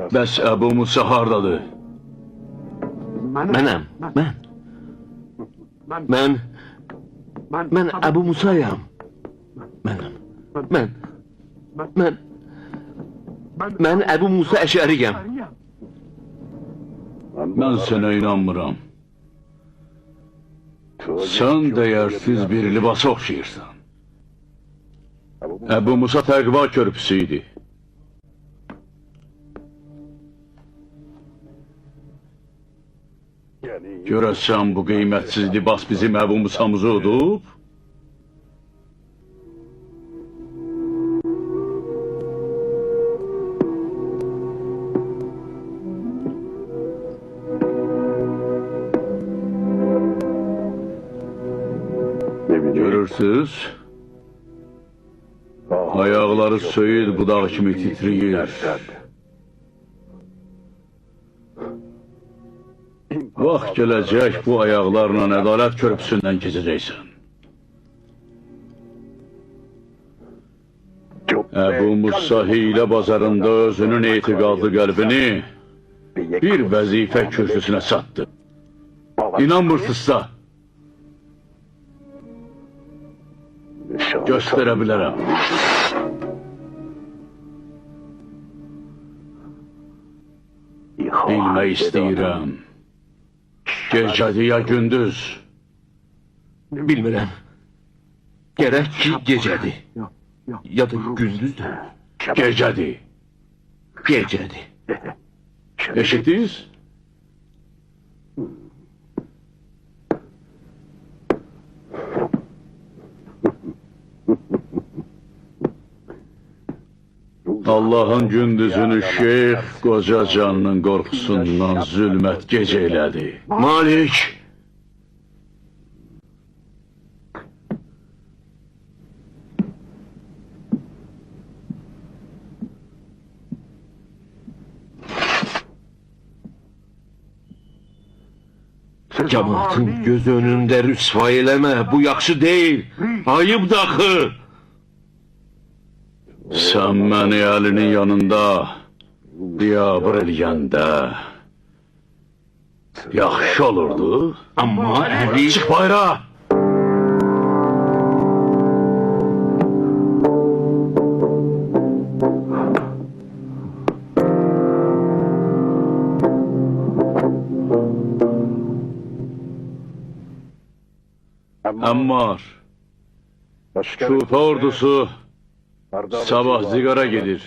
Bəs Əbu Musa hardadır? Mənəm, mən Əbu Musayam. Mən Əbu Musa Əşəriyəm. Mən sənə inanmıram. Sən dəyərsiz bir libasa oxşayırsan. Əbu Musa təqva körpüsü idi. Görəsən bu qiymətsiz libas bizim Əbu Musa'mızı udub? Görürsünüz, ayaqları söyüd budaq kimi titriyir. Vaxt gələcək, bu ayaqlarla ədalət körpüsündən keçəcəksən. Əbu Musa hiylə bazarında özünün etiqadlı qəlbini bir vəzifə kürsüsünə satdı. İnanmırsınızsa, göstərə bilərəm. Bilmək istəyirəm. Gecədir ya gündüz? Bilmirəm. Gərək ki gecədir. Ya da gündüzdür. Gecədir. Gecədir. Eşitdiniz? Allah'ın gündüzünü şeyh qoca canının qorxusundan zülmət gecə elədi. Malik! Cemaatın göz önündə rüsva eləmə, bu yaxşı deyil. Ayıb daxı. Sen beni elinin yanında biyabır eləyəndə yaxşı olurdu. Amma əli... Çık bayrağa! Ammar, Şufa ordusu sabah zigara gelir.